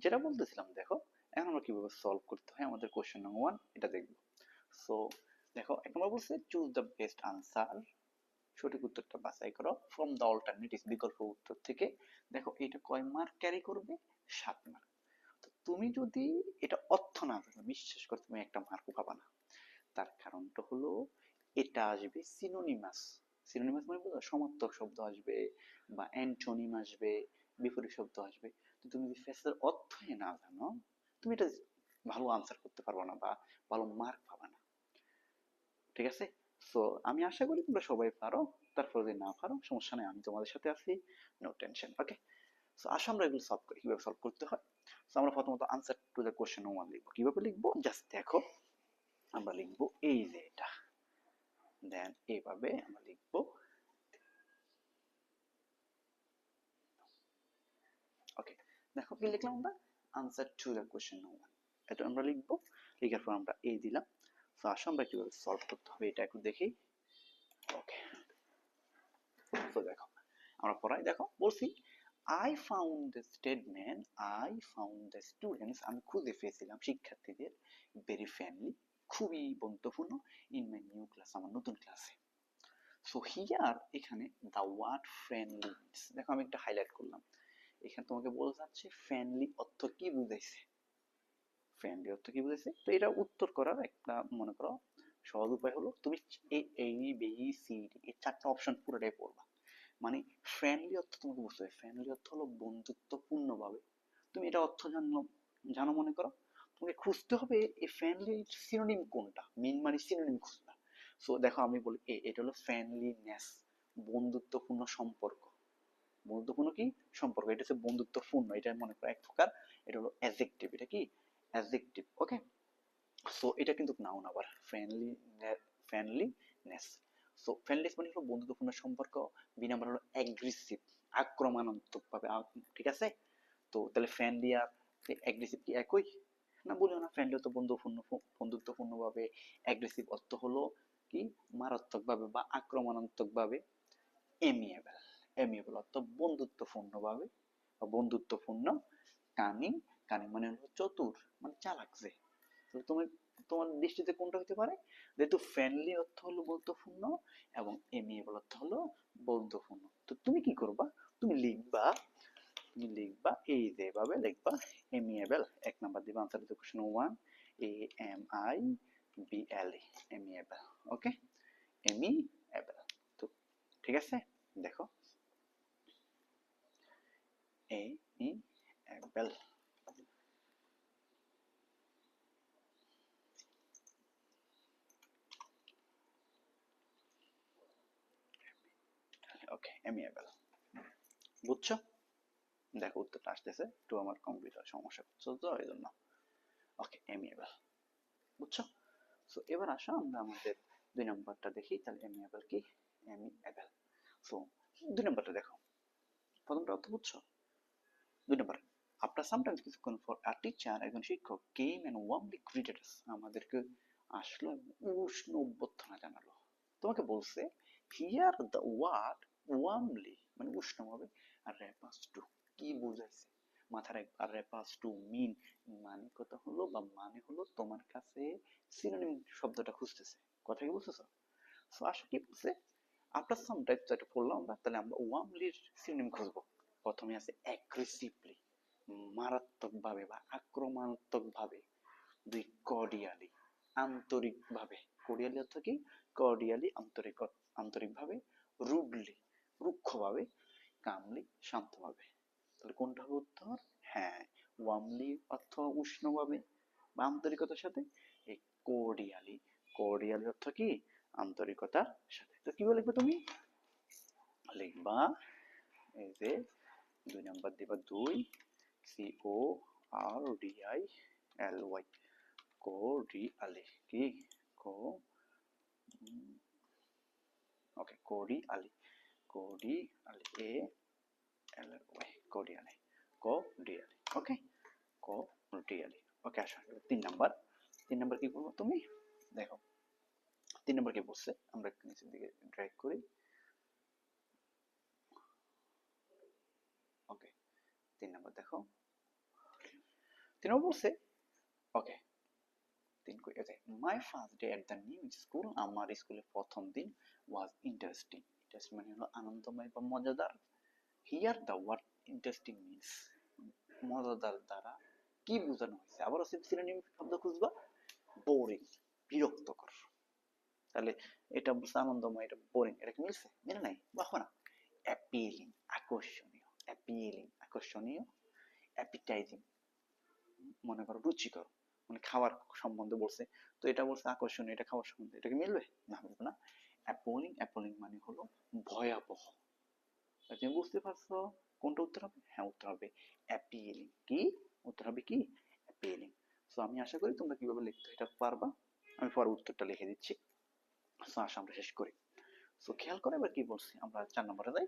যেটা বলতেছিলাম দেখো, এখন আমরা কিভাবে সলভ করতে হয় আমাদের কোশ্চেন নাম্বার 1 এটা দেখবো। সো দেখো, এক নম্বর বলছে চুজ দ্য বেস্ট আনসার, সঠিক উত্তরটা বাছাই করো ফ্রম দ্য অল্টারনেটিভ, বিকল্প উত্তর থেকে। দেখো এটা কয় মার্ক ক্যারি করবে? 7 মার্ক। তো তুমি যদি এটা অর্থ না জানো, বিশ্বাস করো তুমি একটা মার্কও পাবা না। তার কারণটা হলো এটা আসবে সিনোনিমাস। সিনোনিমাস মানে বুঝো, সমার্থক শব্দ আসবে বা অ্যান্টোনিম আসবে, বিপরীত শব্দ আসবে। তো তুমি যদি ফ্রেজের অর্থই না জানো, তুমি এটা ভালো আনসার করতে পারবে না বা ভালো মার্ক পাবে না। ঠিক আছে? সো আমি আশা করি তোমরা সবাই পারো। তারপর যদি না পারো সমস্যা নেই, আমি তোমাদের সাথে আছি, নো টেনশন। ওকে, সো আসো আমরা এগুলো সলভ করি, কিভাবে সলভ করতে হয়। সো আমরা প্রথমত আনসার টু দ্য কোশ্চেন 1 লিখবো। কিভাবে লিখবো জাস্ট দেখো, আমরা লিখবো এই যে এটা, দেন এইভাবে আমরা লিখবো। ওকে, দেখো কি লিখলাম আমরা, আনসার টু দ্য কোশ্চেন 1, এটা আমরা লিখবো। লেখার পর আমরা এই দিলাম। সো আসো আমরা কিভাবে সলভ করতে হবে এটা একটু দেখি। ওকে, সো দেখো আমরা পড়াই, দেখো বলছি আই ফাউন্ড দ্য স্টুডেন্টস, আমি খুঁজে পেয়েছিলাম শিক্ষার্থীদের, ভেরি ফ্রেন্ডলি, খুবই বন্ধুত্বপূর্ণ, ইন মাই নিউ ক্লাস, আমার নতুন ক্লাসে। সো হিয়ার, এখানে দ্য ওয়ার্ড ফ্রেন্ডলি, দেখো আমি একটা হাইলাইট করলাম, এখানে তোমাকে বলা যাচ্ছে ফ্রেন্ডলি অর্থ কি বুঝাইছে। ফ্রেন্ডলি অর্থ কি বুঝাইছে, তো এটা উত্তর করার একটা মনে করো সহজ উপায় হলো তুমি এই বি সি ডি এই চারটা অপশন পুরোটাই পড়বা। মানে ফ্রেন্ডলি অর্থ তোমাকে বুঝতে হবে, ফ্রেন্ডলি অর্থ হলো বন্ধুত্বপূর্ণ ভাবে। তুমি এটা অর্থ জানো, জানো মনে করো, তোমাকে খুঁজতে হবে এই ফ্রেন্ডলি সিনোনিম কোনটা, মিন মানে সিনোনিম খুঁজবা। সো দেখো আমি বলি এটা হলো ফ্রেন্ডলিনেস, বন্ধুত্বপূর্ণ সম্পর্ক। বন্ধুত্বপূর্ণ কি সম্পর্ক, এটা হচ্ছে বন্ধুত্বপূর্ণ, এটা মনে করো এক প্রকার, এটা হলো অ্যাডজেক্টিভ, এটা কি অ্যাডজেক্টিভ। ওকে, সো এটা কিন্তু নাউন আবার, ফ্রেন্ডলিনেস। সো ফ্রেন্ডলিনেস মানে হলো বন্ধুত্বপূর্ণ সম্পর্ক, বি নাম্বার হলো অ্যাগ্রেসিভ, আক্রমণাত্মক ভাবে। ঠিক আছে, তো তাহলে ফ্রেন্ডলি আর অ্যাগ্রেসিভ কি একই? না, বলিও না, ফ্রেন্ডলি তো বন্ধুত্বপূর্ণ ভাবে, অ্যাগ্রেসিভ অর্থ হলো কি মারাত্মক ভাবে বা আক্রমণাত্মক ভাবে। এমিয়েবল, এমিয়েবল অর্থ বন্ধুত্বপূর্ণ ভাবে বা বন্ধুত্বপূর্ণ। কানিং, কানিং মানে হলো চতুর, মানে চালাক যে। তাহলে তুমি, তোমার দৃষ্টিতে কোনটা হতে পারে, যেহেতু ফ্রেন্ডলি অর্থ হলো বন্ধুত্বপূর্ণ এবং এমিয়েবল অর্থ হলো বন্ধুত্বপূর্ণ, তো তুমি কি করবা, তুমি লিখবা, তুমি লিখবা এই যে এভাবে লিখবা এমিয়েবল, এক নাম্বার দিবা answer to question 1, AMIBLE, amiable. Okay, amiable. তো ঠিক আছে, দেখো এমিয়েবল। ওকে, এমিয়েবল, বুঝছো? দেখো উত্তরটা আসতেছে, একটু আমার কম্পিউটার সমস্যা করছে তো এই জন্য। ওকে, এমিয়েবল, বুঝছো? সো এবার আসো আমরা আমাদের 2 নম্বরটা দেখি, তাহলে এমিয়েবল কি, এমিয়েবল। সো 2 নম্বরটা দেখো, প্রথমটা অর্থ বুঝছো? 2 নম্বর, আফটার সামটাইমস, কিছুক্ষণ পর আ টিচার, একজন শিক্ষক, কেম এন্ড ওয়ার্মলি গ্রিটেড আস, আমাদেরকে আসলো উষ্ণ অভ্যর্থনা জানালো। তোমাকে বলছে হিয়ার দ্য ওয়ার্ড ওয়ার্মলি মানে উষ্ণভাবে, আর রেফার্স টু কি বোঝাইছে, মাথার একবার রেফার্স টু মিন মানে কথা হলো বা মানে হলো তোমার কাছে সিনোনিম শব্দটা খুঁজতেছে, কথা কি বুঝতেছো? সো আসলে কি বলছে, আফটার সাম টাইমস, যেটা পড়লাম আমরা, তাহলে আমরা ওয়ার্মলির সিনোনিম খুঁজবো। প্রথমে আছে অ্যাগ্রেসিভলি, মারাত্মকভাবে বা আক্রমণাত্মকভাবে। 2 কর্ডিয়ালি, আন্তরিকভাবে, কর্ডিয়ালি অর্থ কি, কর্ডিয়ালি আন্তরিক, আন্তরিকভাবে। রুডলি, রুক্ষভাবে। কামলি, শান্তভাবে। তাহলে কোনটা হবে উত্তর? হ্যাঁ, ওয়ার্মলি অর্থ উষ্ণভাবে বা আন্তরিকতার সাথে, এই কর্ডিয়ালি, কর্ডিয়ালি অর্থ কি আন্তরিকতার সাথে। তো কি লিখবে তুমি, লিখবা এই যে 2 নাম্বার দিবা 2, CORDIALY, কোরিয়ালি কি, কো, ওকে কোরিয়ালি, কোরিয়ালি, ALY, কোরিয়ালি, কোরিয়ালি। ওকে, কোরিয়ালি। ওকে, আসো 3 নাম্বার। 3 নাম্বার কি বলবো তুমি, দেখো 3 নাম্বার কি বলছে, আমরা একটু নিচের দিকে ড্র্যাগ করি। ওকে, 3 নাম্বার দেখো, 3 বলছে ওকে 3 কই আছে my first day at the new school আমার স্কুলের প্রথম দিন ওয়াজ ইন্টারেস্টিং ইন্টারেস্টিং মানে হলো আনন্দময় বা মজাদার hear the word interesting means মজাদার দ্বারা কি বোঝানো হয়েছে আবারও সিনোনিম শব্দ খুঁজবা বোরিং বিরক্তকর তাহলে এটা বলছে আনন্দময় এটা বোরিং এটা কি মিলছে মিলে নাই বাহ না অ্যাপিলিং আকর্ষণীয় অ্যাপিটাইজিং মনে করো রুচিকর মানে খাওয়ার সম্বন্ধে বলছে তো এটা বলছে আকর্ষণীয় এটা খাওয়ার সম্বন্ধে এটা কি মিলবে না মিলবে না অ্যাপোলিং মানে হলো ভয়াবহ তুমি বুঝতে পারছো কোনটা উত্তর হবে হ্যাঁ উত্তর হবে অ্যাপিলিং কি উত্তর হবে কি অ্যাপিলিং সো আমি আশা করি তোমরা কিভাবে লিখতে এটা পারবা আমি পরে উত্তরটা লিখে দিচ্ছি সো আসো আমরা শেষ করি সো খেয়াল করে এবার কি বলছি আমরা 4 নম্বরে যাই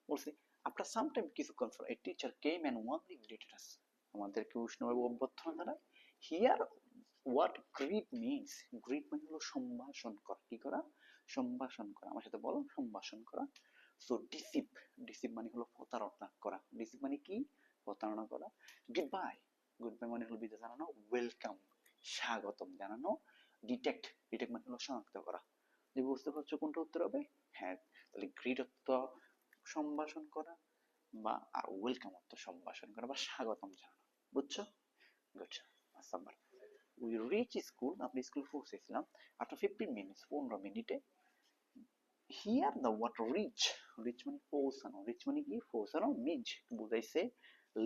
বলছি আফটার সাম টাইম কিছুক্ষণ পর a teacher came and warmly greeted us আমাদেরকে উষ্ণভাবে অভ্যর্থনা জানায় here what greet means greet মানে হলো সম্ভাষণ করা কি করা সম্ভাষণ করা আমার সাথে বলো সম্ভাষণ করা সো ডিসিপ মানে হলো প্রতারণা করা ডিসিপ মানে কি প্রতারণা করা গুড বাই মানে হলো বিদায় জানানো ওয়েলকাম স্বাগতম জানানো ডিটেক্ট মানে হলো শনাক্ত করা যে বুঝতে পারছো কোনটা উত্তর হবে হ্যাঁ তাহলে গ্রিট অর্থ সম্ভাষণ করা বা আর ওয়েলকাম অর্থ সম্ভাষণ করা বা স্বাগতম জানানো বুঝছো good number we reach school আপনি স্কুল পৌঁছেছিলাম আফটার 15 মিনিটস 15 মিনিটে হিয়ার দ্য ওয়ার্ড রিচ মানে পৌঁছানো রিচ মানে কি পৌঁছানো মিন্স বুঝাইছে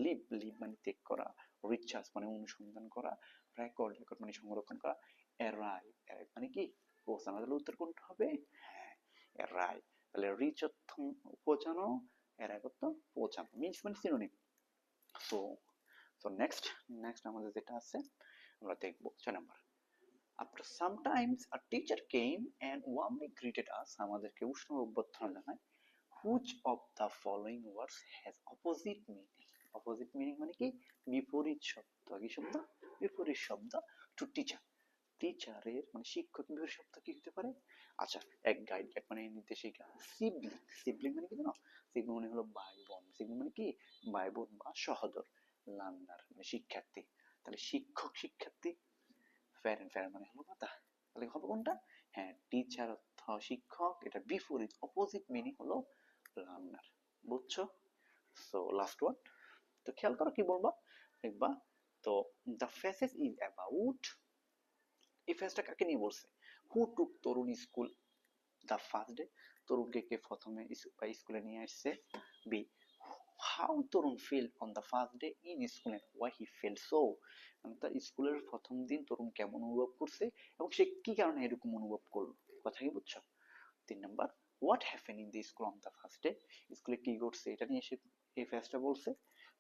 লিভ মানে ত্যাগ করা রিচার্জ মানে অনুসন্ধান করা রেকর্ড মানে সংরক্ষণ করা অ্যারাইভ মানে কি পৌঁছানো তাহলে উত্তর কোনটা হবে হ্যাঁ অ্যারাইভ তাহলে রিচ অর্থ পৌঁছানো অ্যারাইভ অর্থ পৌঁছানো মিন্স মানে সিনোনিম সো নেক্সট আমাদের যেটা আছে আমরা দেখবো 6 number After some times, a teacher came and warmly greeted us. আমাদেরকে উষ্ণ অভ্যর্থনা জানায় which of the following words has opposite meaning opposite meaning মানে কি বিপরীত শব্দ কি শব্দ বিপরীত শব্দ to teacher টিচারের মানে শিক্ষক বিপরীত শব্দ কি হতে পারে আচ্ছা এক গাইড মানে নির্দেশিকা সিবলিং মানে কি জানো সিবলিং মানে হলো ভাই বোন সিবলিং মানে কি ভাই বোন বা সহোদর লার্নার মানে শিক্ষার্থী তাহলে শিক্ষক শিক্ষার্থী ফ্যারেন মানে হলো কথা তাহলে হবে কোনটা হ্যাঁ টিচার অর্থ শিক্ষক এটা বিপরীত অপোজিট মিনিং হলো লার্নার বুঝছো সো লাস্ট ওয়ান তো খেয়াল করো কি বলবা দেখবা তো দ্য ফেসেস ইজ অ্যাবাউট এই ফেসটা কাকে নিয়ে বলছে who took Tarun school the first day তরুণকে কে প্রথমে স্কুলে নিয়ে আসছে B how Tarun feel on the first day in school and why he felt so মানে তার স্কুলের প্রথম দিন তরুণ কেমন অনুভব করছে এবং সে কি কারণে এরকম অনুভব করলো কথা কি বুঝছো 3 number what happen in the school on the first day স্কুলে কি ঘটছে এটা নিয়ে সে এই ফেসটা বলছে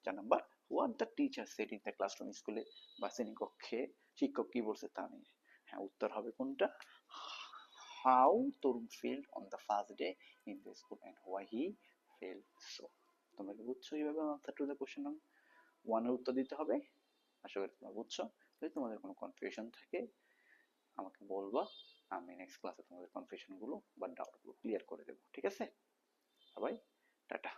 4 number what the teacher said in the classroom স্কুলে বা শ্রেণীকক্ষে শিক্ষক কি বলছে তা নিয়ে হ্যাঁ উত্তর হবে কোনটা how Tarun feel on the first day in the school and why he felt so তোমরা কি বুঝছো এইভাবে answer to the question number 1 এর উত্তর দিতে হবে আশা করি তোমরা বুঝছো যদি তোমাদের কোনো কনফিউশন থাকে আমাকে বলবা আমি নেক্সট ক্লাসে তোমাদের কনফিউশন গুলো বা ডাউট গুলো ক্লিয়ার করে দেবো ঠিক আছে সবাই টাটা